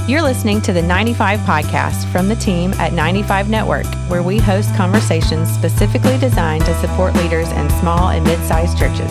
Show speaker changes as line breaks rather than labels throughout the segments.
You're listening to the 95 Podcast from the team at 95 Network, where we host conversations specifically designed to support leaders in small and mid-sized churches.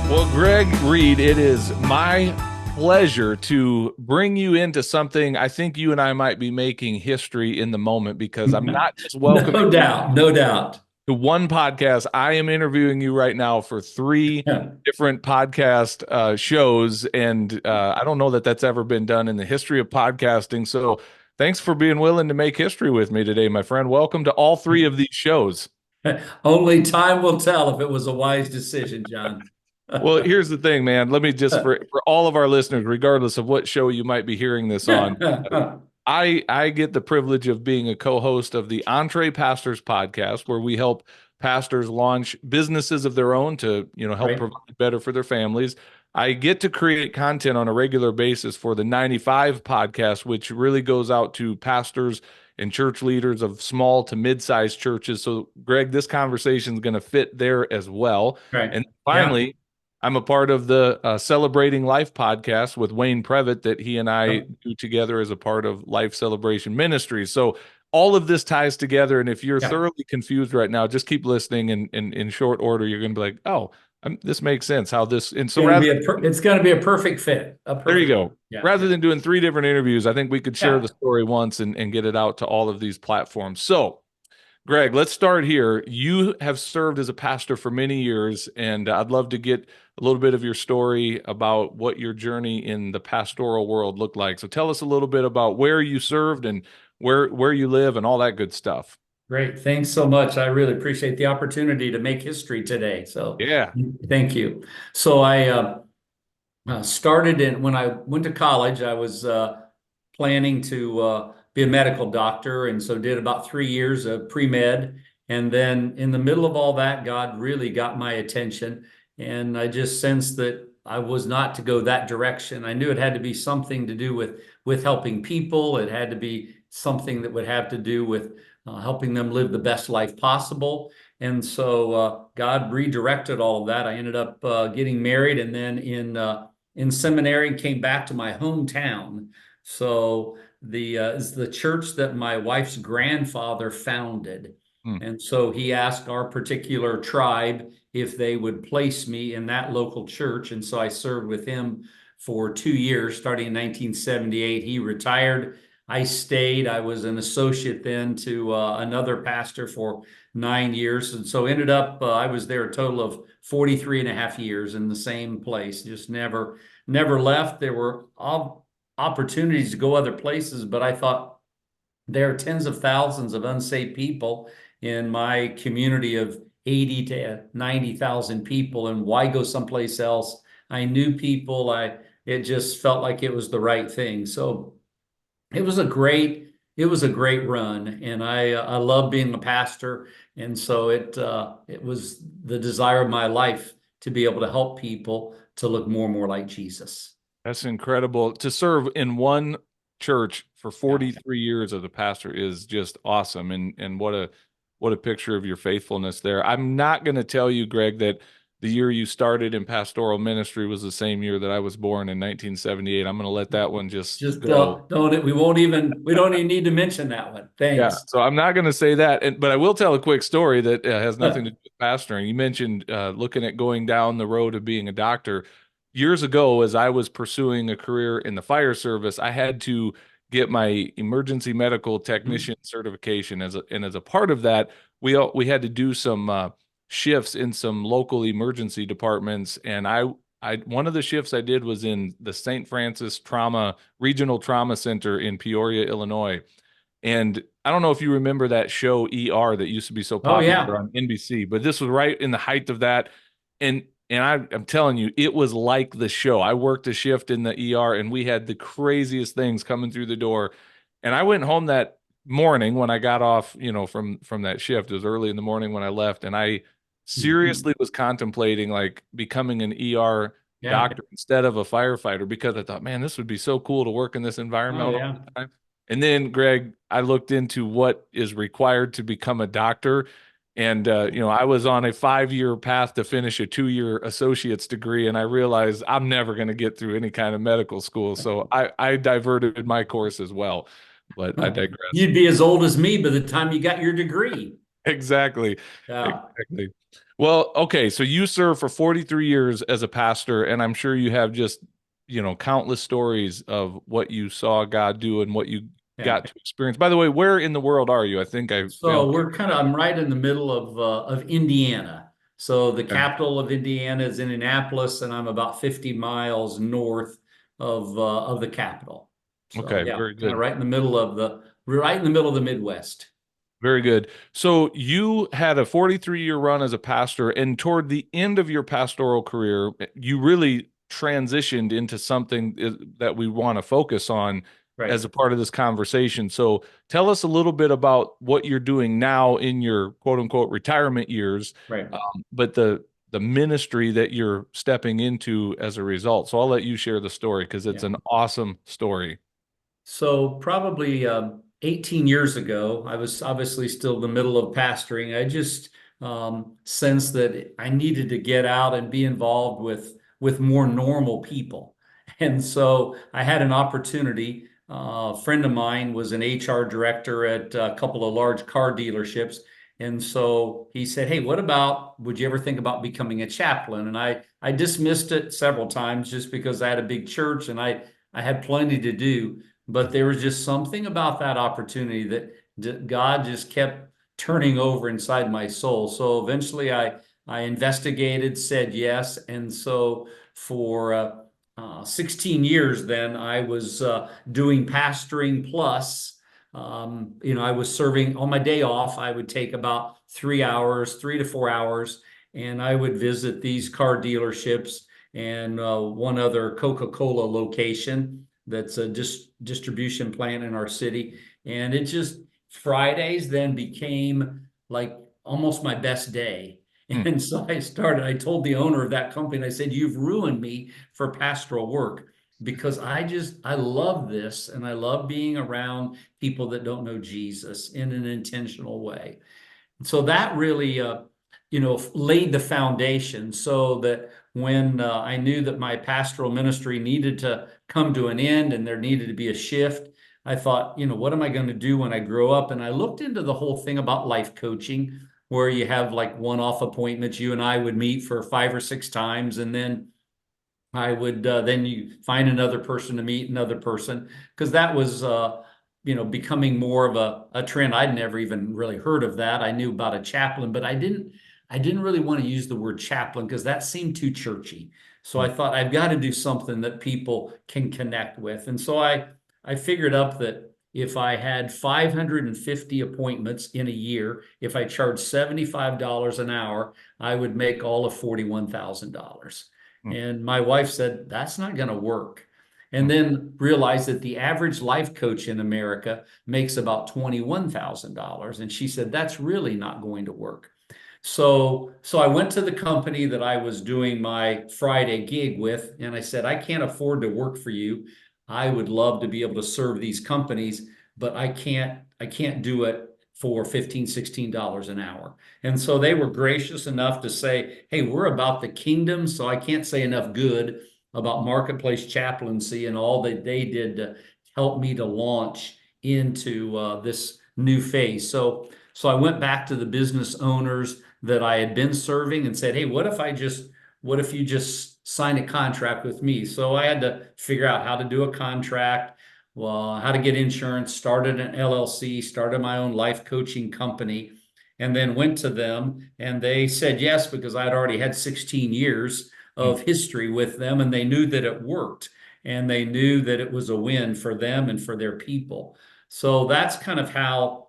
Well, Greg Reed, it is my pleasure to bring you into something. I think you and I might be making history in the moment, because I'm not just welcoming
No doubt.
to one podcast. I am interviewing you right now for three different podcast shows, and I don't know that that's ever been done in the history of podcasting. So thanks for being willing to make history with me today, my friend. Welcome to all three of these shows.
Only time will tell if it was a wise decision, John.
Well, here's the thing, man. Let me just, for all of our listeners, regardless of what show you might be hearing this on, I get the privilege of being a co-host of the Entree Pastors podcast, where we help pastors launch businesses of their own to, help provide better for their families. I get to create content on a regular basis for the 95 podcast, which really goes out to pastors and church leaders of small to mid-sized churches. So, Greg, this conversation is going to fit there as well.
Right.
And finally, I'm a part of the Celebrating Life podcast with Wayne Previtt that he and I do together as a part of Life Celebration Ministries. So all of this ties together. And if you're thoroughly confused right now, just keep listening. And in short order, you're going to be like, oh, this makes sense how this. And so
it's going to be a perfect fit.
There you go. Yeah. Rather than doing three different interviews, I think we could share the story once and get it out to all of these platforms. So, Greg, let's start here. You have served as a pastor for many years, and I'd love to get a little bit of your story about what your journey in the pastoral world looked like. So tell us a little bit about where you served and where you live and all that good stuff.
Great. Thanks so much. I really appreciate the opportunity to make history today. So
yeah,
thank you. So I started when I went to college, I was planning to be a medical doctor, and so did about 3 years of pre-med. And then in the middle of all that, God really got my attention, and I just sensed that I was not to go that direction. I knew it had to be something to do with helping people. It had to be something that would have to do with helping them live the best life possible. And so God redirected all of that. I ended up getting married, and then in seminary, came back to my hometown. So is the church that my wife's grandfather founded. And so he asked our particular tribe if they would place me in that local church. And so I served with him for 2 years, starting in 1978. He retired. I stayed. I was an associate then to another pastor for 9 years. And so ended up, I was there a total of 43 and a half years in the same place, just never left. There were opportunities to go other places, but I thought there are tens of thousands of unsaved people in my community of 80 to 90,000 people, and why go someplace else? I knew people. It just felt like it was the right thing. So it was a great run, and I love being a pastor, and so it was the desire of my life to be able to help people to look more and more like Jesus.
That's incredible. To serve in one church for 43 years as a pastor is just awesome. And what a picture of your faithfulness there. I'm not going to tell you, Greg, that the year you started in pastoral ministry was the same year that I was born in 1978. I'm going to let that one just go.
We don't even need to mention that one. Thanks.
Yeah, so I'm not going to say that, but I will tell a quick story that has nothing to do with pastoring. You mentioned looking at going down the road of being a doctor. Years ago, as I was pursuing a career in the fire service, I had to get my emergency medical technician certification. As a part of that, we had to do some shifts in some local emergency departments, and I one of the shifts I did was in the St. Francis Regional Trauma Center in Peoria, Illinois. And I don't know if you remember that show ER that used to be so popular on NBC, but this was right in the height of that. And I'm telling you, it was like the show. I worked a shift in the ER, and we had the craziest things coming through the door. And I went home that morning when I got off, from that shift. It was early in the morning when I left, and I seriously was contemplating like becoming an ER
Yeah.
doctor instead of a firefighter because I thought, man, this would be so cool to work in this
Oh,
environment all
yeah.
the time. And then, Greg, I looked into what is required to become a doctor. And, I was on a 5-year path to finish a 2-year associate's degree, and I realized I'm never going to get through any kind of medical school. So I diverted my course as well, but I digress.
You'd be as old as me by the time you got your degree.
Exactly.
Yeah.
Exactly. Well, okay. So you served for 43 years as a pastor, and I'm sure you have just, countless stories of what you saw God do and what you
Yeah.
got to experience. By the way, where in the world are you? I think I
So
failed.
I'm right in the middle of Indiana. So the
Okay.
capital of Indiana is Indianapolis, and I'm about 50 miles north of the capital. So
Okay,
yeah,
very
kind of
good.
right in the middle of the Midwest.
Very good. So you had a 43-year run as a pastor, and toward the end of your pastoral career, you really transitioned into something that we want to focus on
Right.
as a part of this conversation. So tell us a little bit about what you're doing now in your quote unquote retirement years,
Right.
but the ministry that you're stepping into as a result. So I'll let you share the story because it's
Yeah.
an awesome story.
So probably 18 years ago, I was obviously still in the middle of pastoring. I just sensed that I needed to get out and be involved with more normal people. And so I had an opportunity. A friend of mine was an HR director at a couple of large car dealerships. And so he said, "Hey, would you ever think about becoming a chaplain?" And I dismissed it several times just because I had a big church and I had plenty to do. But there was just something about that opportunity that God just kept turning over inside my soul. So eventually I investigated, said yes. And so for 16 years, then I was doing pastoring plus. I was serving on my day off. I would take about 3 hours, 3 to 4 hours, and I would visit these car dealerships and one other Coca-Cola location that's a distribution plant in our city. And it just, Fridays then became like almost my best day.
Hmm.
And so I told the owner of that company, I said, "You've ruined me for pastoral work because I love this and I love being around people that don't know Jesus in an intentional way." So that really, laid the foundation so that when I knew that my pastoral ministry needed to come to an end and there needed to be a shift, I thought, what am I going to do when I grow up? And I looked into the whole thing about life coaching, where you have like one-off appointments. You and I would meet for 5 or 6 times, and then I would then you find another person to meet another person, because that was becoming more of a trend. I'd never even really heard of that. I knew about a chaplain, but I didn't really want to use the word chaplain because that seemed too churchy. So
Hmm.
I thought I've got to do something that people can connect with. And so I figured up that if I had 550 appointments in a year, if I charged $75 an hour, I would make all of $41,000.
Hmm.
And my wife said, "That's not going to work."
Hmm.
And then realized that the average life coach in America makes about $21,000. And she said, "That's really not going to work." So I went to the company that I was doing my Friday gig with, and I said, "I can't afford to work for you. I would love to be able to serve these companies, but I can't do it for $15, $16 an hour." And so they were gracious enough to say, "Hey, we're about the kingdom, so I can't say enough good about marketplace chaplaincy and all that they did to help me to launch into this new phase." So I went back to the business owners that I had been serving and said, "Hey, what if you just sign a contract with me?" So I had to figure out how to do a contract, well, how to get insurance, started an LLC, started my own life coaching company, and then went to them and they said yes because I'd already had 16 years
Hmm.
of history with them, and they knew that it worked and they knew that it was a win for them and for their people. So that's kind of how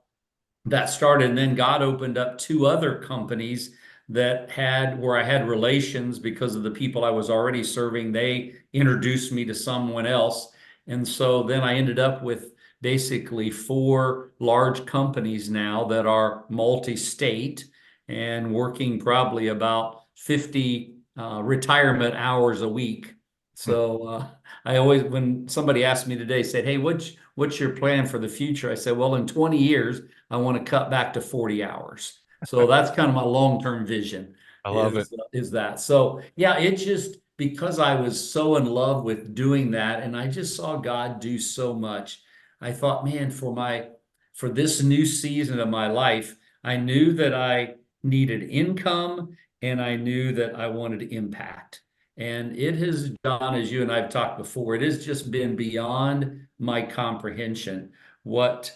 that started. And then God opened up two other companies where I had relations because of the people I was already serving. They introduced me to someone else. And so then I ended up with basically four large companies now that are multi-state and working probably about 50 retirement hours a week. So I always, when somebody asked me today, said, "Hey, what's your plan for the future?" I said, "Well, in 20 years, I want to cut back to 40 hours." So that's kind of my long-term vision
I love it.
is that. So yeah, it just because I was so in love with doing that, and I just saw God do so much. I thought, man, for this new season of my life, I knew that I needed income and I knew that I wanted impact. And it has, John, as you and I've talked before, it has just been beyond my comprehension what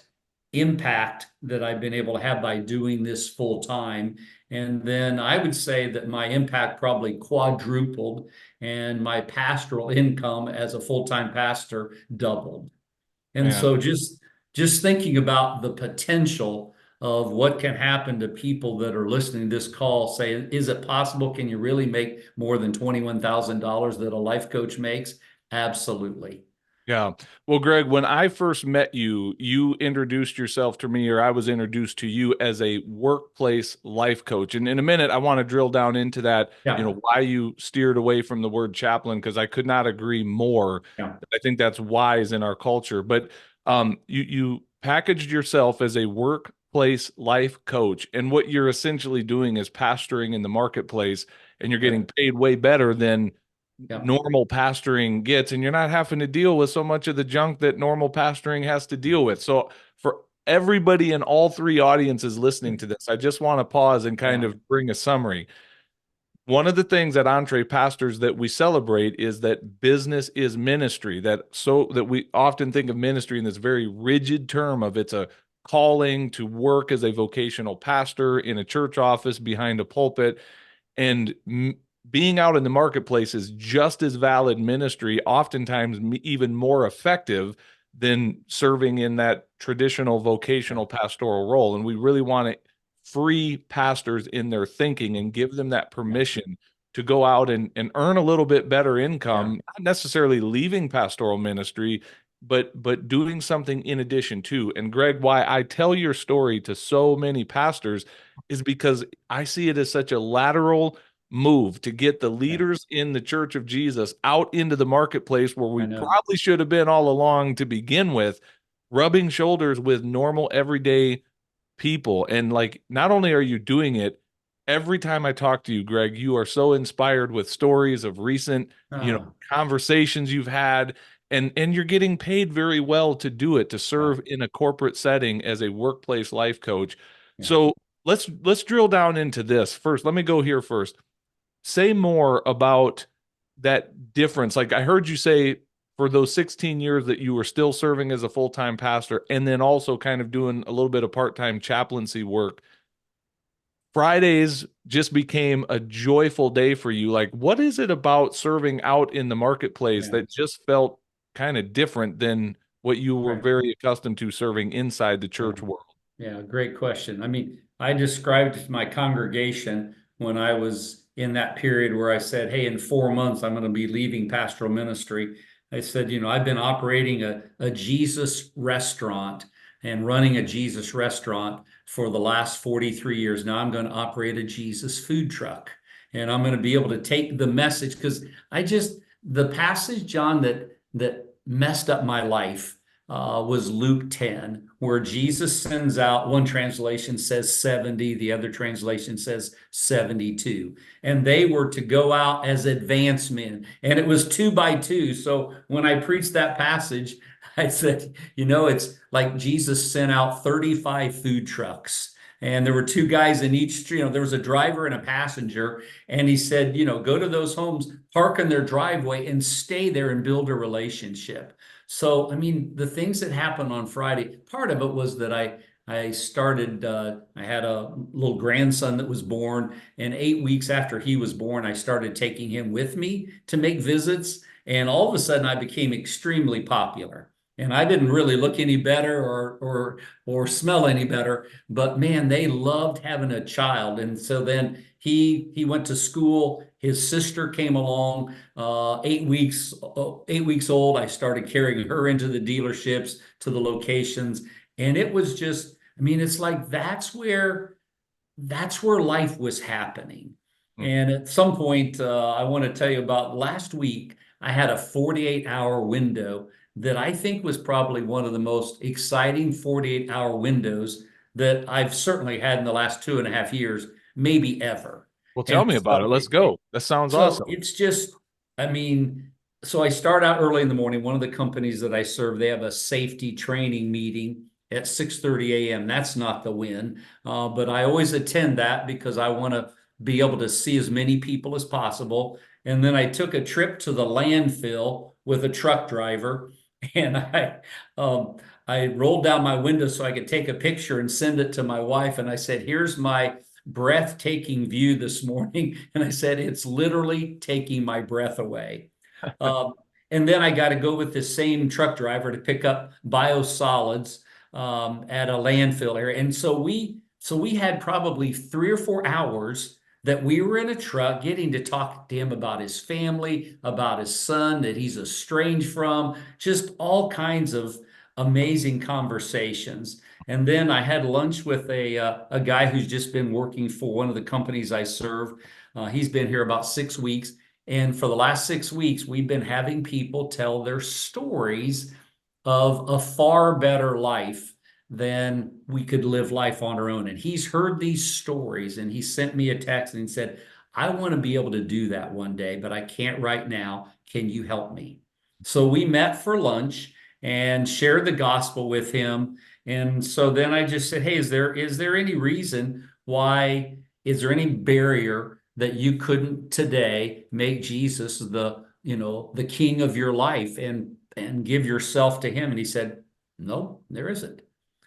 impact that I've been able to have by doing this full time. And then I would say that my impact probably quadrupled and my pastoral income as a full-time pastor doubled. And
Man.
so just thinking about the potential of what can happen to people that are listening to this call, say, is it possible? Can you really make more than $21,000 that a life coach makes? Absolutely.
Yeah. Well, Greg, when I first met you, you introduced yourself to me, or I was introduced to you as a workplace life coach. And in a minute, I want to drill down into that,
Yeah.
why you steered away from the word chaplain, because I could not agree more.
Yeah.
I think that's wise in our culture. But you packaged yourself as a workplace life coach. And what you're essentially doing is pastoring in the marketplace, and you're getting paid way better than
Yeah.
normal pastoring gets, and you're not having to deal with so much of the junk that normal pastoring has to deal with. So for everybody in all three audiences listening to this, I just want to pause and kind
Yeah.
of bring a summary. One of the things at Entre Pastors that we celebrate is that business is ministry, that we often think of ministry in this very rigid term of it's a calling to work as a vocational pastor in a church office behind a pulpit. And being out in the marketplace is just as valid ministry, oftentimes even more effective than serving in that traditional vocational pastoral role. And we really want to free pastors in their thinking and give them that permission to go out and earn a little bit better income, not necessarily leaving pastoral ministry, but doing something in addition to. And Greg, why I tell your story to so many pastors is because I see it as such a lateral move to get the leaders in the Church of Jesus out into the marketplace where we probably should have been all along to begin with, rubbing shoulders with normal everyday people. And like, not only are you doing it, every time I talk to you, Greg, you are so inspired with stories of recent, conversations you've had, and you're getting paid very well to do it, to serve in a corporate setting as a workplace life coach. So let's drill down into this first. Let me go here first. Say more about that difference. Like I heard you say for those 16 years that you were still serving as a full-time pastor and then also kind of doing a little bit of part-time chaplaincy work. Fridays just became a joyful day for you. Like, what is it about serving out in the marketplace that just felt kind of different than what you were very accustomed to serving inside the church world?
Yeah, great question. I mean, I described to my congregation when I was in that period where I said, "Hey, in 4 months, I'm going to be leaving pastoral ministry." I said, I've been operating a Jesus restaurant and running a Jesus restaurant for the last 43 years. Now I'm going to operate a Jesus food truck, and I'm going to be able to take the message because the passage, John, that messed up my life was Luke 10, where Jesus sends out, one translation says 70, the other translation says 72. And they were to go out as advance men. And it was 2 by 2. So when I preached that passage, I said, it's like Jesus sent out 35 food trucks. And there were 2 guys in each, there was a driver and a passenger. And he said, go to those homes, park in their driveway and stay there and build a relationship. So, I mean, the things that happened on Friday, part of it was that I started, I had a little grandson that was born, and 8 weeks after he was born, I started taking him with me to make visits. And all of a sudden I became extremely popular. And I didn't really look any better or smell any better, but man, they loved having a child. And so then he went to school. His sister came along, 8 weeks old. I started carrying her into the dealerships, to the locations, and it was just, I mean, it's like that's where life was happening. And at some point, I want to tell you about last week, I had a 48-hour window that I think was probably one of the most exciting 48-hour windows that I've certainly had in the last 2.5 years, maybe ever.
Well, tell
And
me about it. Let's go. That sounds
so
awesome.
it's just, I mean, so I start out early in the morning. One of the companies that I serve, they have a safety training meeting at 6:30 a.m. That's not the win, but I always attend that because I want to be able to see as many people as possible. And then I took a trip to the landfill with a truck driver, and I rolled down my window so I could take a picture and send it to my wife. And I said, "Here's my breathtaking view this morning." And I said, "It's literally taking my breath away." Um, and then I got to go with the same truck driver to pick up biosolids at a landfill area. And so we had probably 3 or 4 hours that we were in a truck getting to talk to him about his family, about his son that he's estranged from, just all kinds of amazing conversations. And then I had lunch with a guy who's just been working for one of the companies I serve. He's been here about 6 weeks. And for the last 6 weeks, we've been having people tell their stories of a far better life than we could live life on our own. And he's heard these stories and he sent me a text and he said, "I want to be able to do that one day, but I can't right now. Can you help me?" So we met for lunch and shared the gospel with him. And so then I just said, "Hey, is there any reason why, is there any barrier that you couldn't today make Jesus the king of your life and give yourself to him?" And he said, "No, there isn't."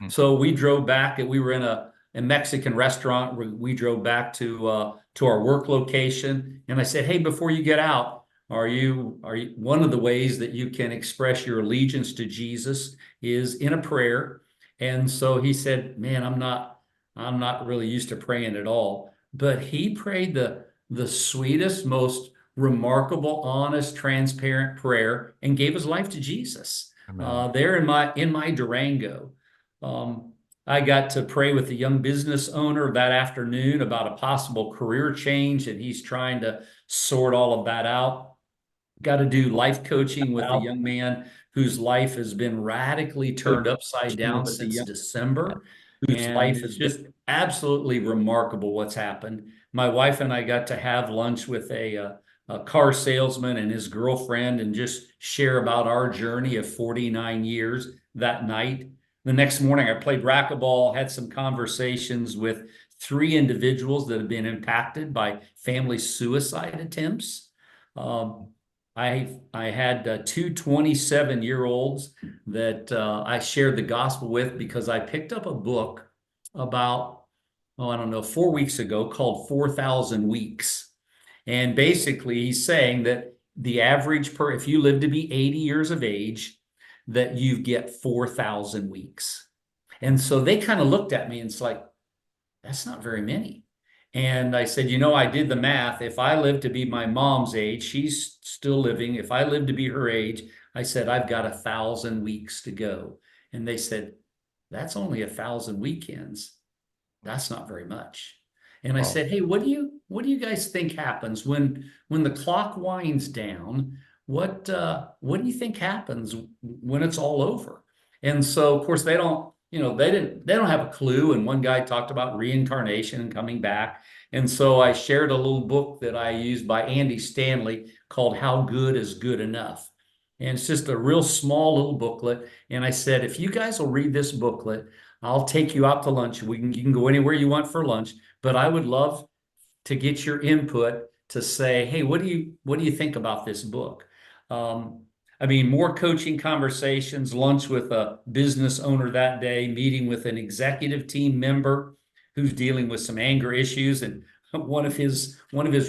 So we drove back, and we were in a Mexican restaurant. We drove back to our work location, and I said, "Hey, before you get out, are you one of the ways that you can express your allegiance to Jesus is in a prayer?" And so he said, "Man, I'm not really used to praying at all." But he prayed the sweetest, most remarkable, honest, transparent prayer and gave his life to Jesus there in my Durango. I got to pray with a young business owner that afternoon about a possible career change, and he's trying to sort all of that out. Got to do life coaching with a young man whose life has been radically turned upside down since December. Whose life is just absolutely remarkable what's happened. My wife and I got to have lunch with a car salesman and his girlfriend and just share about our journey of 49 years that night. The next morning, I played racquetball, had some conversations with 3 individuals that have been impacted by family suicide attempts. I had 2 27-year-olds that I shared the gospel with because I picked up a book about, I don't know, 4 weeks ago called 4,000 Weeks. And basically, he's saying that the average if you live to be 80 years of age, that you get 4,000 weeks. And so they kind of looked at me and it's like, "That's not very many." And I said, "I did the math. If I live to be my mom's age, she's still living. If I live to be her age," I said, "I've got 1,000 weeks to go." And they said, "That's only 1,000 weekends. That's not very much." And I said, "Hey, what do you guys think happens when the clock winds down? What do you think happens when it's all over?" And so, of course, they don't have a clue. And one guy talked about reincarnation and coming back. And so I shared a little book that I used by Andy Stanley called "How Good is Good Enough?" And it's just a real small little booklet. And I said, "If you guys will read this booklet, I'll take you out to lunch. You can go anywhere you want for lunch, but I would love to get your input to say, hey, what do you think about this book?" More coaching conversations, lunch with a business owner that day, meeting with an executive team member who's dealing with some anger issues, and one of his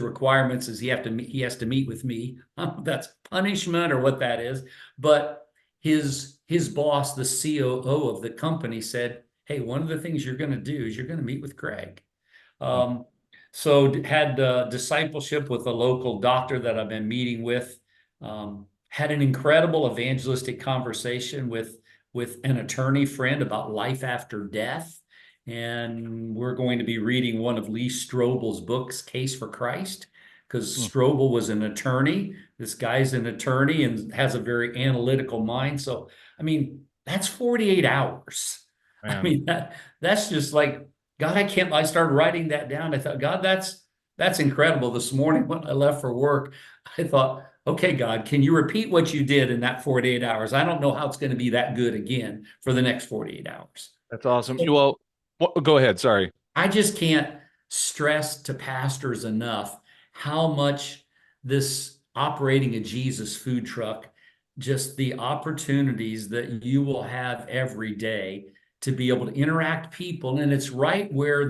requirements is he has to meet with me. That's punishment or what that is, but his boss, the COO of the company, said, "Hey, one of the things you're going to do is you're going to meet with Greg." So had discipleship with a local doctor that I've been meeting with. Had an incredible evangelistic conversation with an attorney friend about life after death. and we're going to be reading one of Lee Strobel's books, Case for Christ, because
Hmm.
Strobel was an attorney. This guy's an attorney and has a very analytical mind. So, I mean, that's 48 hours. I
Man.
mean, that's just like, God, I started writing that down. I thought, God, that's incredible. This morning when I left for work, I thought, okay, God, can you repeat what you did in that 48 hours? I don't know how it's going to be that good again for the next 48 hours.
That's awesome. Go ahead. Sorry.
I just can't stress to pastors enough how much this operating a Jesus food truck, just the opportunities that you will have every day to be able to interact people. And it's right where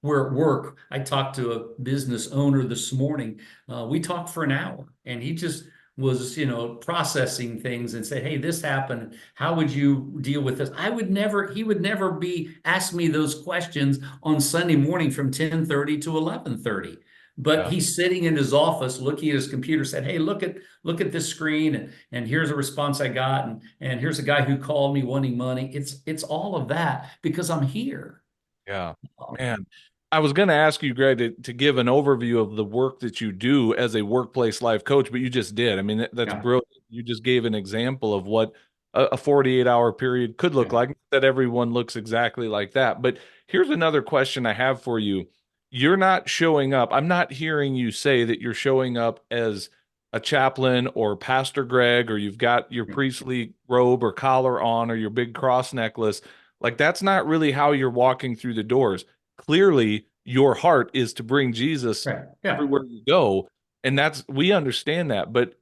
we're at work. I talked to a business owner this morning. We talked for an hour and he just was, processing things and said, hey, this happened. How would you deal with this? He would never be ask me those questions on Sunday morning from 10:30 to 11:30. But
Yeah.
he's sitting in his office looking at his computer, said, hey, look at this screen, and here's a response I got, and here's a guy who called me wanting money. It's all of that because I'm here.
Yeah, man. I was going to ask you, Greg, to give an overview of the work that you do as a workplace life coach, but you just did. I mean, that's
Yeah.
brilliant. You just gave an example of what a 48-hour period could look
Yeah.
like. Not that everyone looks exactly like that. But here's another question I have for you. You're not showing up. I'm not hearing you say that you're showing up as a chaplain or Pastor Greg, or you've got your priestly robe or collar on or your big cross necklace. Like, that's not really how you're walking through the doors. Clearly, your heart is to bring Jesus
Right. Yeah.
everywhere you go. And we understand that, but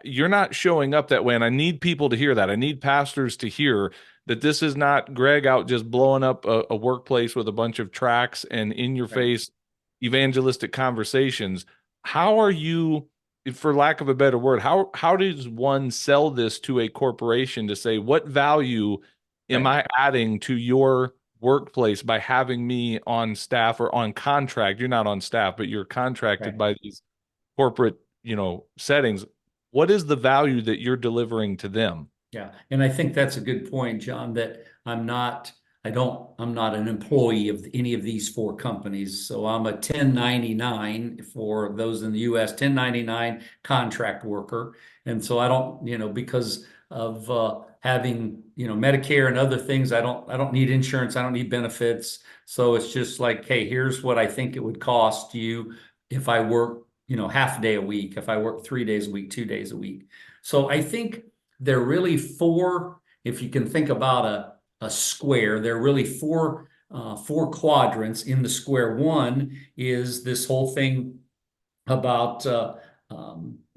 you're not showing up that way. And I need people to hear that. I need pastors to hear that this is not Greg out just blowing up a workplace with a bunch of tracts and in your
Right.
face evangelistic conversations. How are you, for lack of a better word, how does one sell this to a corporation to say, what value am
Right.
I adding to your workplace by having me on staff or on contract? You're not on staff, but you're contracted
Right.
by these corporate, settings. What is the value that you're delivering to them?
Yeah. And I think that's a good point, John, that I'm not an employee of any of these four companies. So I'm a 1099 for those in the US, 1099 contract worker. And so I don't, because of having, Medicare and other things, I don't need insurance. I don't need benefits. So it's just like, hey, here's what I think it would cost you if I work, half a day a week, if I work 3 days a week, 2 days a week. So I think there are really four, if you can think about a square, there are really four quadrants in the square. One is this whole thing about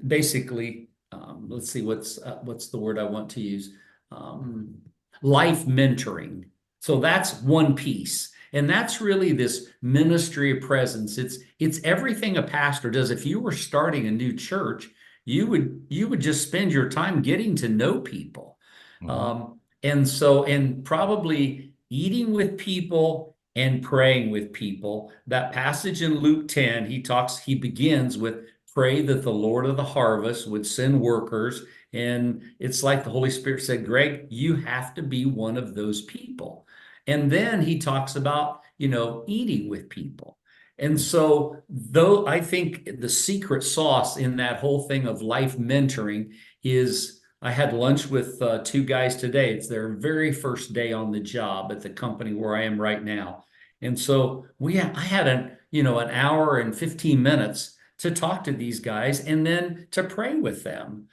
basically, let's see, what's the word I want to use? Um, Life mentoring. So that's one piece. And that's really this ministry of presence. It's everything a pastor does. If you were starting a new church, you would just spend your time getting to know people.
Mhm.
And probably eating with people and praying with people. That passage in Luke 10, he begins with pray that the Lord of the harvest would send workers. And it's like the Holy Spirit said, Greg, you have to be one of those people. And then he talks about, eating with people. And so, though I think the secret sauce in that whole thing of life mentoring is I had lunch with two guys today. It's their very first day on the job at the company where I am right now. And so I had an hour and 15 minutes to talk to these guys and then to pray with them.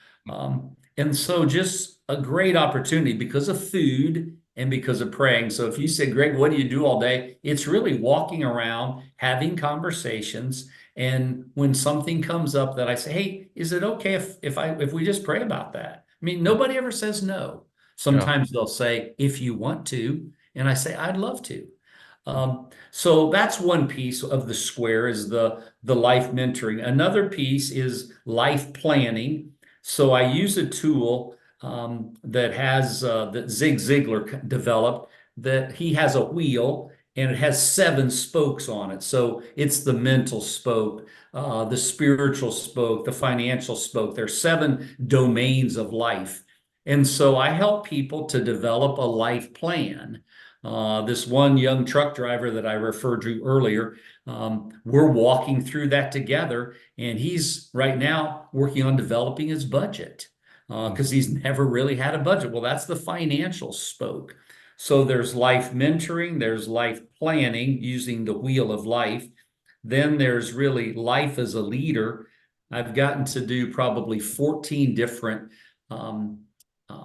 And so just a great opportunity because of food and because of praying. So if you say, Greg, what do you do all day? It's really walking around, having conversations. And when something comes up that I say, hey, is it okay if we just pray about that? I mean, nobody ever says no.
Yeah.
Sometimes they'll say, if you want to. And I say, I'd love to. So that's one piece of the square is the life mentoring. Another piece is life planning. So I use a tool that Zig Ziglar developed, that he has a wheel and it has 7 spokes on it. So it's the mental spoke, the spiritual spoke, the financial spoke. There's 7 domains of life. And so I help people to develop a life plan. This one young truck driver that I referred to earlier, we're walking through that together, and he's right now working on developing his budget because he's never really had a budget. Well, that's the financial spoke. So there's life mentoring, there's life planning using the wheel of life. Then there's really life as a leader. I've gotten to do probably 14 different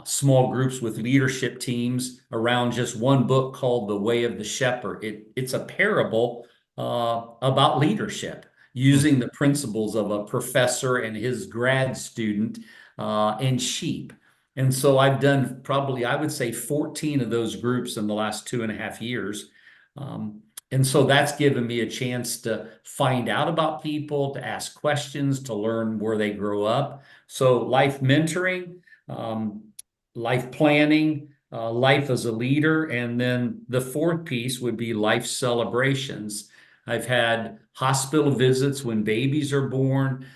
small groups with leadership teams around just one book called The Way of the Shepherd. It's a parable about leadership using the principles of a professor and his grad student and sheep. And so I've done probably, I would say, 14 of those groups in the last 2.5 years. And so that's given me a chance to find out about people, to ask questions, to learn where they grow up. So life mentoring, life planning, life as a leader. And then the fourth piece would be life celebrations. I've had hospital visits when babies are born.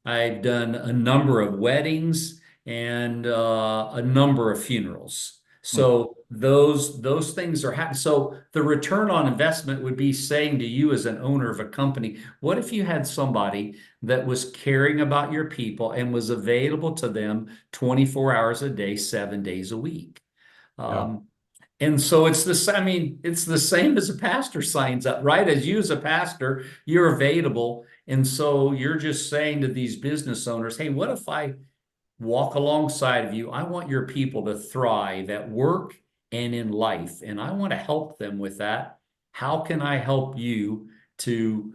I've done a number of weddings and a number of funerals. So those things are happening. So the return on investment would be saying to you as an owner of a company, what if you had somebody that was caring about your people and was available to them 24 hours a day, 7 days a week?
Yeah.
And so it's I mean, it's the same as a pastor signs up, right? As you as a pastor, you're available. And so you're just saying to these business owners, hey, what if I walk alongside of you? I want your people to thrive at work and in life, and I want to help them with that. How can I help you to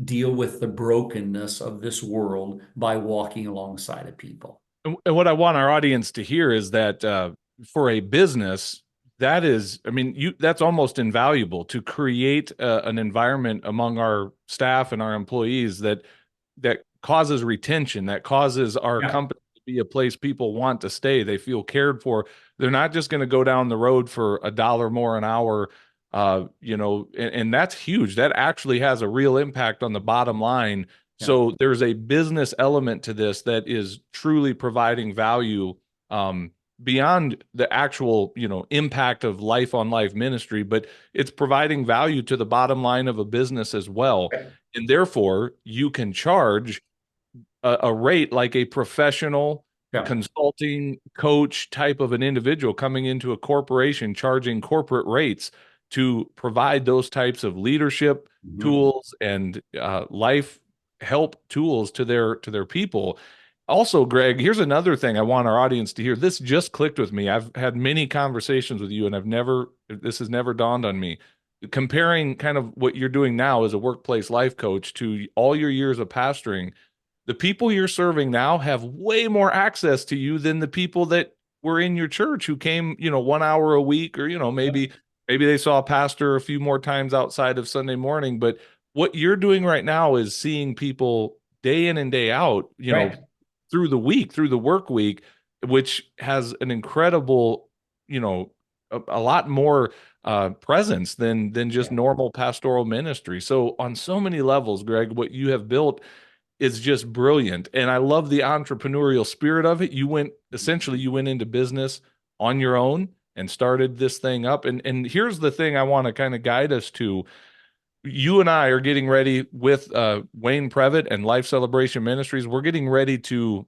deal with the brokenness of this world by walking alongside of people?
And what I want our audience to hear is that for a business, that is, I mean, that's almost invaluable to create an environment among our staff and our employees that causes retention, that causes our company to be a place people want to stay. They feel cared for. They're not just going to go down the road for $1 more an hour, and that's huge. That actually has a real impact on the bottom line. So there's a business element to this that is truly providing value beyond the actual, impact of life on life ministry, but it's providing value to the bottom line of a business as well. And therefore, you can charge a rate like a professional consulting coach type of an individual coming into a corporation, charging corporate rates to provide those types of leadership tools and life help tools to their people. Also, Greg, here's another thing I want our audience to hear. This just clicked with me. I've had many conversations with you, and this has never dawned on me. Comparing kind of what you're doing now as a workplace life coach to all your years of pastoring, the people you're serving now have way more access to you than the people that were in your church who came, 1 hour a week, or, maybe they saw a pastor a few more times outside of Sunday morning. But what you're doing right now is seeing people day in and day out, through the week, through the work week, which has an incredible, a lot more presence than just normal pastoral ministry. So on so many levels, Greg, what you have built is just brilliant. And I love the entrepreneurial spirit of it. You went into business on your own and started this thing up. And here's the thing I want to kind of guide us to. You and I are getting ready with Wayne Previtt and Life Celebration Ministries. We're getting ready to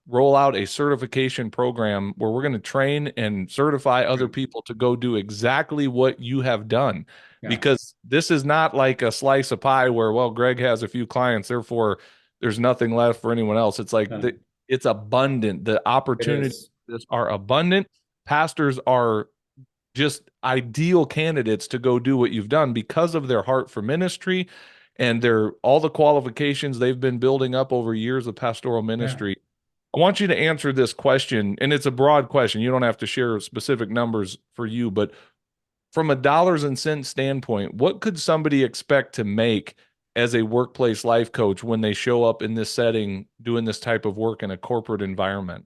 roll out a certification program where we're going to train and certify other people to go do exactly what you have done. Because this is not like a slice of pie where, well, Greg has a few clients, therefore there's nothing left for anyone else. It's like it's abundant. The opportunities are abundant. Pastors are just ideal candidates to go do what you've done because of their heart for ministry and all the qualifications they've been building up over years of pastoral ministry. I want you to answer this question, and it's a broad question. You don't have to share specific numbers for you, but from a dollars and cents standpoint, what could somebody expect to make as a workplace life coach when they show up in this setting doing this type of work in a corporate environment?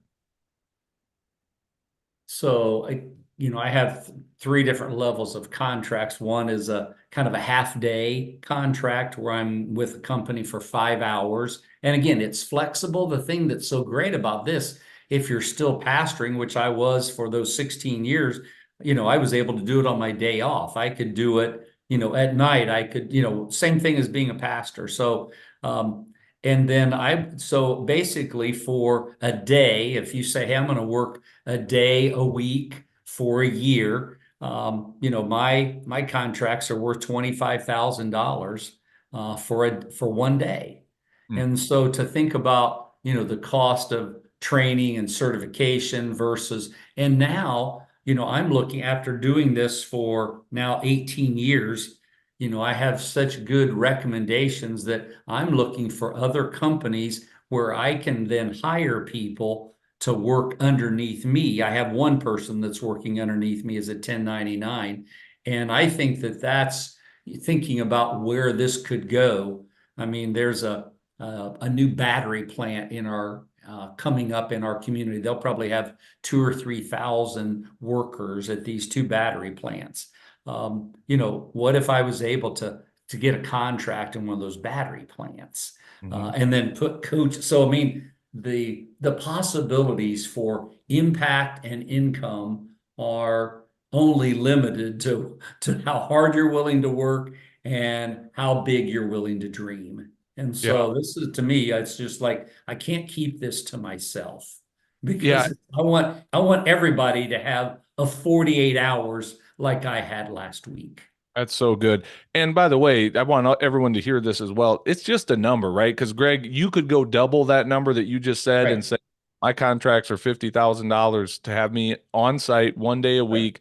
So I have 3 different levels of contracts. One is a kind of a half-day contract where I'm with a company for 5 hours. And again, it's flexible. The thing that's so great about this if you're still pastoring, which I was for those 16 years, I was able to do it on my day off. I could do it, at night. I could, same thing as being a pastor. So, and then so basically for a day, if you say, hey, I'm going to work a day a week for a year, my contracts are worth $25,000 for one day. And so to think about, the cost of training and certification versus, and now, I'm looking after doing this for now 18 years. I have such good recommendations that I'm looking for other companies where I can then hire people to work underneath me. I have one person that's working underneath me as a 1099. And I think that that's thinking about where this could go. I mean, there's a new battery plant in our coming up in our community. They'll probably have 2,000 or 3,000 workers at these two battery plants. What if I was able to get a contract in one of those battery plants and then put coach? So, I mean, the possibilities for impact and income are only limited to how hard you're willing to work and how big you're willing to dream. And so this is, to me, it's just like, I can't keep this to myself because I want everybody to have a 48 hours like I had last week.
That's so good. And by the way, I want everyone to hear this as well. It's just a number, right? Because Greg, you could go double that number that you just said and say, my contracts are $50,000 to have me on site one day a week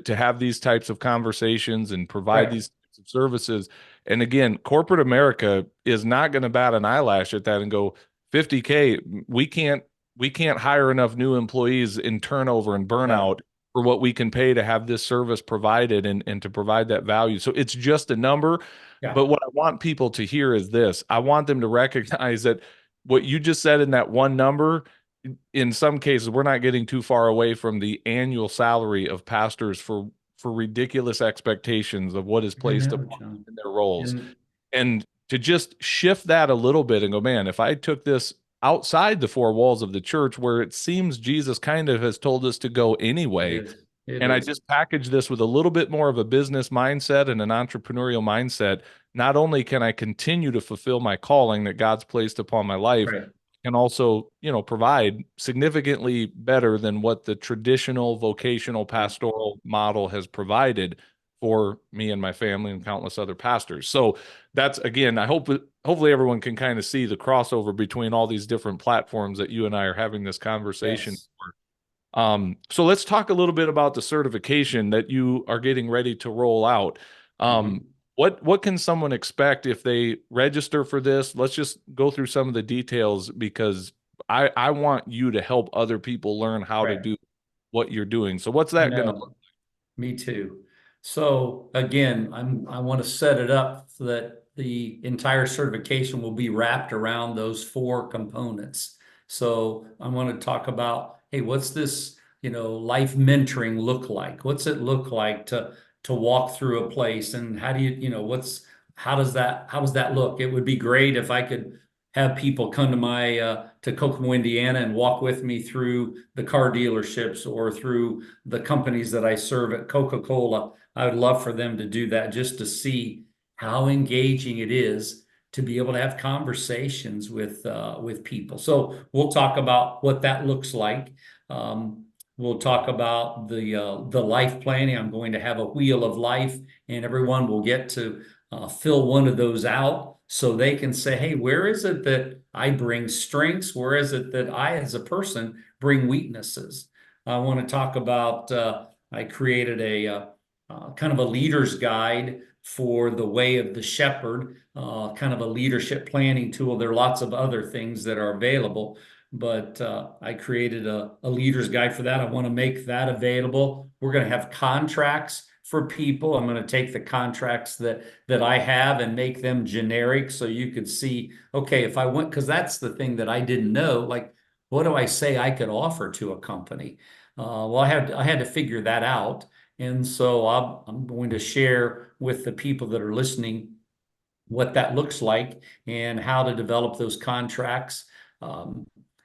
to have these types of conversations and provide these types of services. And again, corporate America is not going to bat an eyelash at that and go, 50K, we can't hire enough new employees in turnover and burnout for what we can pay to have this service provided and to provide that value. So it's just a number. But what I want people to hear is this. I want them to recognize that what you just said in that one number, in some cases, we're not getting too far away from the annual salary of pastors for ridiculous expectations of what is placed upon in their roles. And to just shift that a little bit and go, man, if I took this outside the four walls of the church where it seems Jesus kind of has told us to go anyway, I just package this with a little bit more of a business mindset and an entrepreneurial mindset, not only can I continue to fulfill my calling that God's placed upon my life, and also, provide significantly better than what the traditional vocational pastoral model has provided for me and my family and countless other pastors. So that's, again, hopefully everyone can kind of see the crossover between all these different platforms that you and I are having this conversation for. So let's talk a little bit about the certification that you are getting ready to roll out. What can someone expect if they register for this? Let's just go through some of the details because I want you to help other people learn how to do what you're doing. So what's that going to look like?
Me too. So again, I want to set it up so that the entire certification will be wrapped around those four components. So I want to talk about, hey, what's this, life mentoring look like? What's it look like to walk through a place, and how do you, how does that look? It would be great if I could have people come to my to Kokomo, Indiana, and walk with me through the car dealerships or through the companies that I serve at Coca-Cola. I would love for them to do that just to see how engaging it is to be able to have conversations with people. So we'll talk about what that looks like. We'll talk about the life planning. I'm going to have a wheel of life, and everyone will get to fill one of those out so they can say, hey, where is it that I bring strengths? Where is it that I, as a person, bring weaknesses? I want to talk about, I created a kind of a leader's guide for the way of the shepherd, kind of a leadership planning tool. There are lots of other things that are available, but I created a leader's guide for that. I want to make that available. We're going to have contracts for people. I'm going to take the contracts that I have and make them generic so you could see, okay, if I went, because that's the thing that I didn't know, like, what do I say I could offer to a company? Well, I had to figure that out. And so I'm going to share with the people that are listening what that looks like and how to develop those contracts.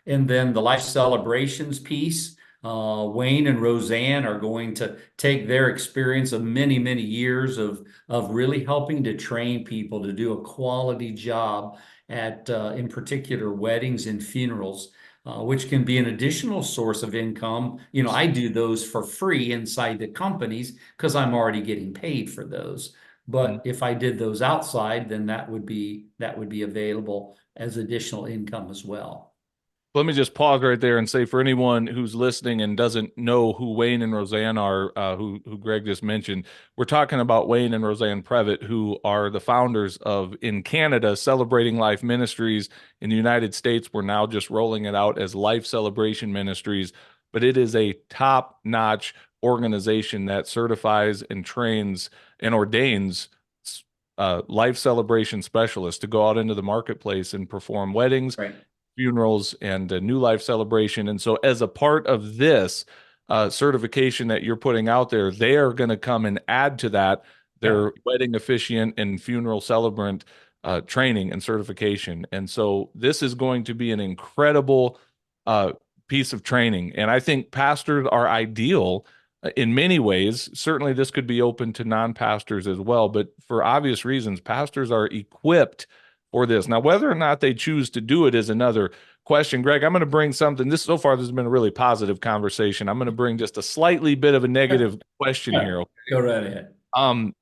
And then the life celebrations piece, Wayne and Roseanne are going to take their experience of many, many years of really helping to train people to do a quality job at, in particular, weddings and funerals, which can be an additional source of income. I do those for free inside the companies because I'm already getting paid for those. But if I did those outside, then that would be available as additional income as well.
Let me just pause right there and say, for anyone who's listening and doesn't know who Wayne and Roseanne are, who Greg just mentioned, we're talking about Wayne and Roseanne Previtt, who are the founders of, in Canada, Celebrating Life Ministries. In the United States, we're now just rolling it out as Life Celebration Ministries, but it is a top-notch organization that certifies and trains and ordains life celebration specialists to go out into the marketplace and perform weddings,
Right.
funerals, and a new life celebration. And so as a part of this certification that you're putting out there, they are going to come and add to that their wedding officiant and funeral celebrant training and certification. And so this is going to be an incredible piece of training. And I think pastors are ideal in many ways. Certainly this could be open to non-pastors as well, but for obvious reasons, pastors are equipped for this. Now, whether or not they choose to do it is another question. Greg, I'm going to bring something. So far, this has been a really positive conversation. I'm going to bring just a slightly bit of a negative question here. Okay?
Go right ahead.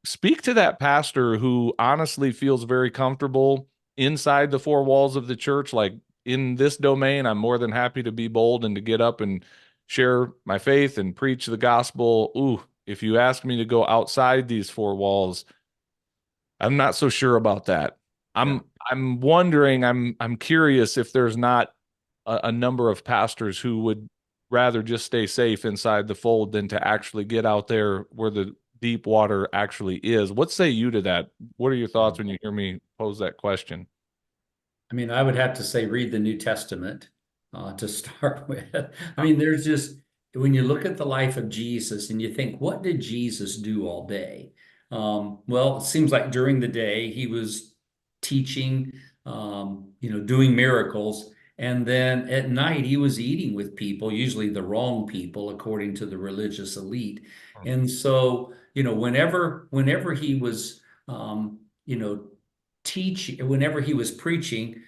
Speak to that pastor who honestly feels very comfortable inside the four walls of the church. Like, in this domain, I'm more than happy to be bold and to get up and share my faith and preach the gospel. Ooh, if you ask me to go outside these four walls, I'm not so sure about that. I'm wondering, I'm curious if there's not a number of pastors who would rather just stay safe inside the fold than to actually get out there where the deep water actually is. What say you to that? What are your thoughts when you hear me pose that question?
I mean, I would have to say, read the New Testament to start with. I mean, there's just, when you look at the life of Jesus and you think, what did Jesus do all day? Well, it seems like during the day he was teaching, doing miracles. And then at night he was eating with people, usually the wrong people, according to the religious elite. And so, whenever he was, whenever he was preaching,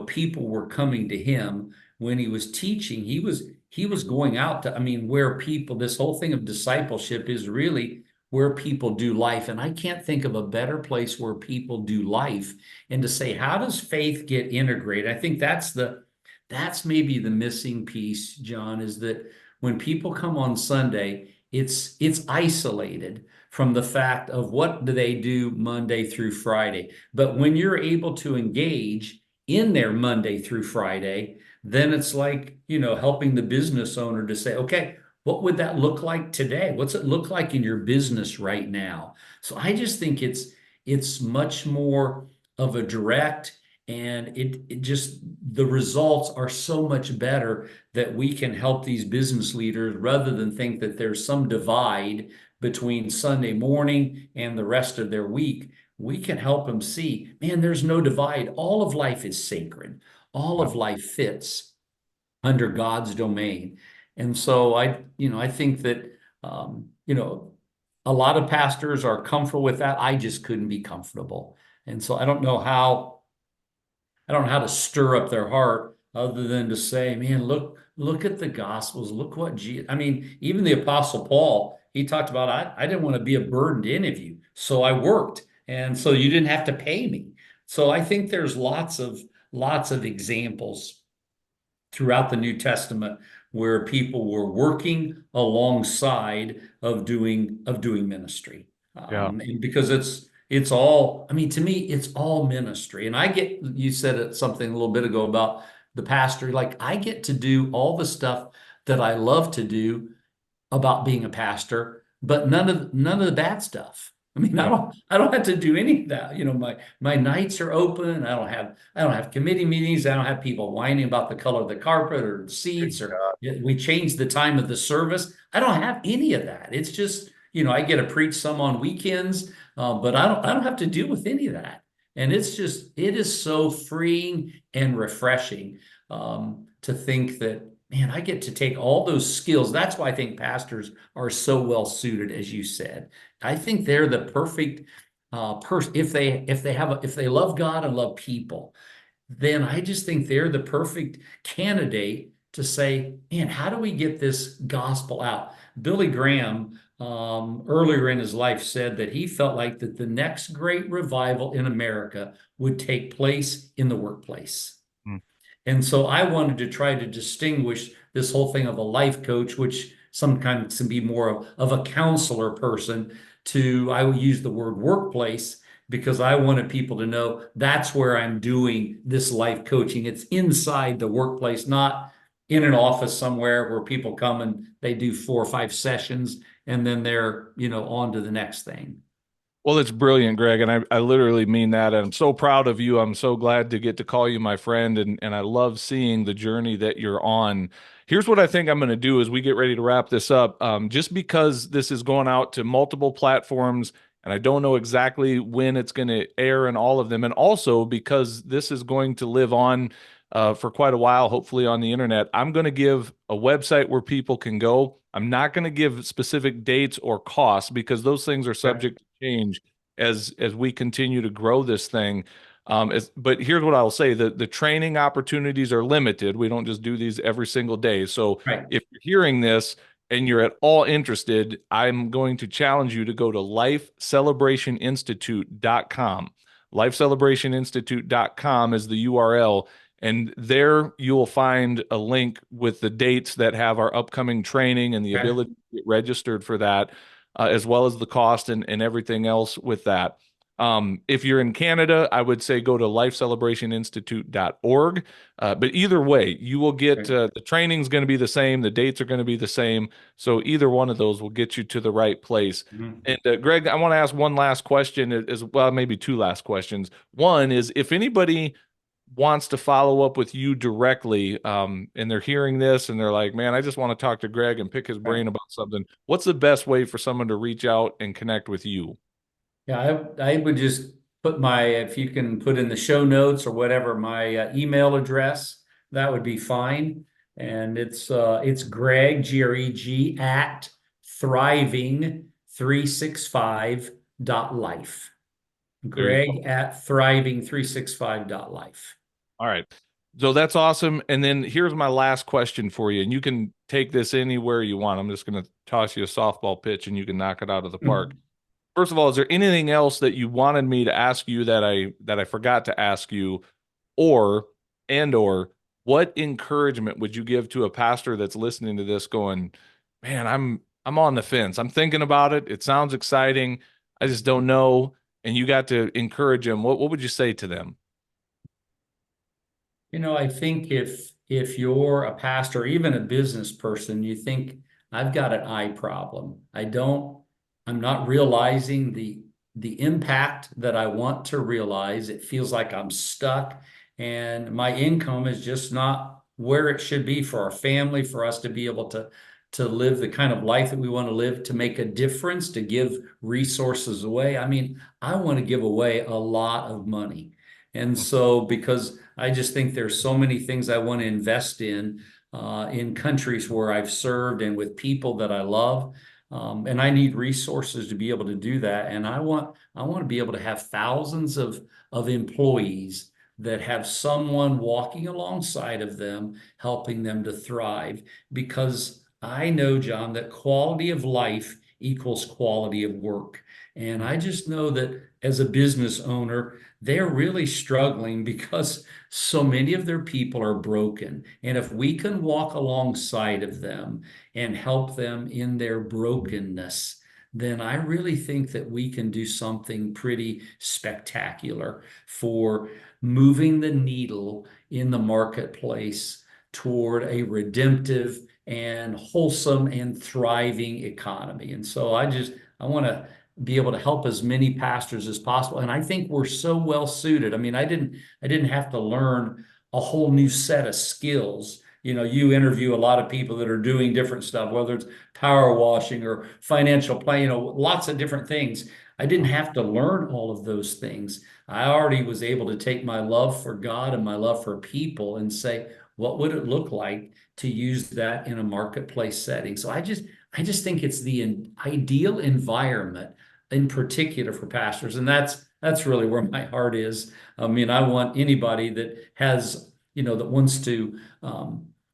people were coming to him. When he was teaching, he was going out to, I mean, where people, this whole thing of discipleship is really where people do life. And I can't think of a better place where people do life. And to say, how does faith get integrated? I think that's maybe the missing piece, John, is that when people come on Sunday, it's isolated from the fact of what do they do Monday through Friday. But when you're able to engage in their Monday through Friday, then it's like, helping the business owner to say, okay, what would that look like today? What's it look like in your business right now? So I just think it's much more of a direct, and it just, the results are so much better that we can help these business leaders rather than think that there's some divide between Sunday morning and the rest of their week. We can help them see, man, there's no divide. All of life is sacred. All of life fits under God's domain. And so I think that, a lot of pastors are comfortable with that. I just couldn't be comfortable. And so I don't know how to stir up their heart other than to say, man, look at the Gospels. Look what Jesus, I mean, even the Apostle Paul, he talked about, I didn't want to be a burden to any of you, so I worked. And so you didn't have to pay me. So I think there's lots of examples throughout the New Testament where people were working alongside of doing ministry. And because it's all, I mean, to me, it's all ministry. And you said something a little bit ago about the pastor, like I get to do all the stuff that I love to do about being a pastor, but none of the bad stuff. I mean, I don't have to do any of that. My nights are open. I don't have committee meetings. I don't have people whining about the color of the carpet or the seats, or we changed the time of the service. I don't have any of that. It's just, I get to preach some on weekends, but I don't have to deal with any of that. And it is so freeing and refreshing. to think that, man, I get to take all those skills. That's why I think pastors are so well suited, as you said. I think they're the perfect person if they love God and love people, then I just think they're the perfect candidate to say, man, how do we get this gospel out? Billy Graham, earlier in his life, said that he felt like that the next great revival in America would take place in the workplace.
Mm.
And so I wanted to try to distinguish this whole thing of a life coach, which sometimes can be more of a counselor person, to, I will use the word workplace, because I wanted people to know that's where I'm doing this life coaching. It's inside the workplace, not in an office somewhere where people come and they do 4 or 5 sessions and then they're, on to the next thing.
Well, it's brilliant, Greg, and I literally mean that. And I'm so proud of you. I'm so glad to get to call you my friend, and I love seeing the journey that you're on. Here's what I think I'm going to do as we get ready to wrap this up. Just because this is going out to multiple platforms, and I don't know exactly when it's going to air in all of them, and also because this is going to live on for quite a while, hopefully on the internet, I'm going to give a website where people can go. I'm not going to give specific dates or costs because those things are subject to change as we continue to grow this thing. But here's what I'll say: the training opportunities are limited. We don't just do these every single day. So
Right.
if you're hearing this and you're at all interested, I'm going to challenge you to go to lifecelebrationinstitute.com. Lifecelebrationinstitute.com is the URL. And there you will find a link with the dates that have our upcoming training and the
Okay.
ability to get registered for that, as well as the cost and everything else with that. If you're in Canada, I would say go to lifecelebrationinstitute.org. But either way, you will get the training's going to be the same. The dates are going to be the same. So either one of those will get you to the right place.
Mhm.
And Greg, I want to ask one last question as well, maybe 2 last questions. One is if anybody wants to follow up with you directly, and they're hearing this and they're like, man, I just want to talk to Greg and pick his brain about something. What's the best way for someone to reach out and connect with you?
Yeah, I would just put if you can put in the show notes or whatever, my email address, that would be fine. And it's Greg, Greg, at thriving365.life.
There you go.
Greg at thriving365.life.
All right. So that's awesome. And then here's my last question for you. And you can take this anywhere you want. I'm just going to toss you a softball pitch and you can knock it out of the park. First of all, is there anything else that you wanted me to ask you that I forgot to ask you, or what encouragement would you give to a pastor that's listening to this going, man, I'm on the fence. I'm thinking about it. It sounds exciting. I just don't know. And you got to encourage them. What would you say to them?
I think if you're a pastor, or even a business person, you think, I've got an eye problem. I'm not realizing the impact that I want to realize. It feels like I'm stuck and my income is just not where it should be for our family, for us to be able to live the kind of life that we want to live, to make a difference, to give resources away. I mean, I want to give away a lot of money. And so, because I just think there's so many things I want to invest in countries where I've served and with people that I love. And I need resources to be able to do that. And I want to be able to have thousands of employees that have someone walking alongside of them, helping them to thrive. Because I know, John, that quality of life equals quality of work. And I just know that as a business owner, they're really struggling because so many of their people are broken. And if we can walk alongside of them and help them in their brokenness, then I really think that we can do something pretty spectacular for moving the needle in the marketplace toward a redemptive and wholesome and thriving economy. And so I want to be able to help as many pastors as possible. And I think we're so well suited. I mean, I didn't have to learn a whole new set of skills. You interview a lot of people that are doing different stuff, whether it's power washing or financial planning, lots of different things. I didn't have to learn all of those things. I already was able to take my love for God and my love for people and say, what would it look like to use that in a marketplace setting? So I just think it's the ideal environment in particular for pastors. And that's really where my heart is. I mean, I want anybody that has, that wants to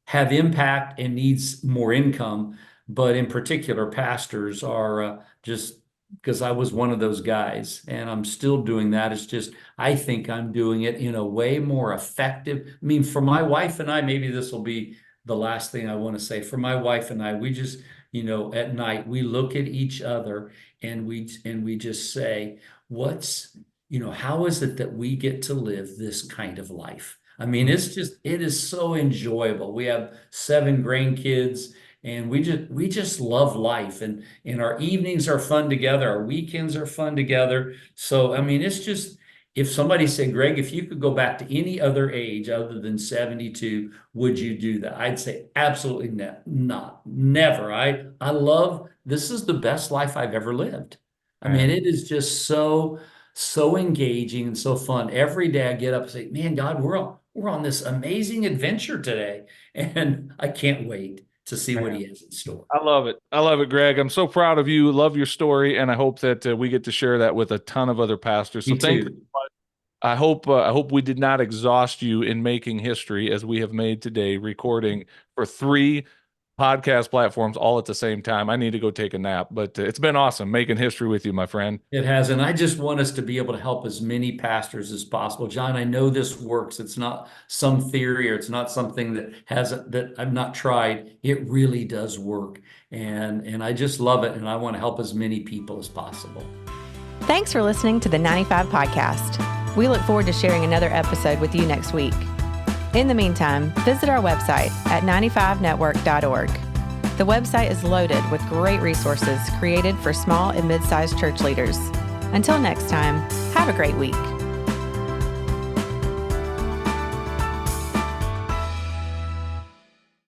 have impact and needs more income, but in particular, pastors are just because I was one of those guys and I'm still doing that. It's just, I think I'm doing it in a way more effective. I mean, for my wife and I, maybe this will be the last thing I want to say. For my wife and I, we just, at night, we look at each other and we just say, how is it that we get to live this kind of life? I mean, it is so enjoyable. We have 7 grandkids and we just love life, and our evenings are fun together. Our weekends are fun together. So, I mean, it's just, if somebody said, Greg, if you could go back to any other age other than 72, would you do that? I'd say absolutely not, never. I love, this is the best life I've ever lived. I mean, it is just so engaging and so fun. Every day I get up and say, man, God, we're on this amazing adventure today. And I can't wait to see what he has in store.
I love it, Greg. I'm so proud of you. Love your story. And I hope that we get to share that with a ton of other pastors. So thank you. I hope we did not exhaust you in making history as we have made today, recording for 3 podcast platforms all at the same time. I need to go take a nap, but it's been awesome making history with you, my friend.
It has. And I just want us to be able to help as many pastors as possible. John, I know this works. It's not some theory, or it's not something that I've not tried. It really does work. And I just love it. And I want to help as many people as possible.
Thanks for listening to the 95 Podcast. We look forward to sharing another episode with you next week. In the meantime, visit our website at 95network.org. The website is loaded with great resources created for small and mid-sized church leaders. Until next time, have a great week.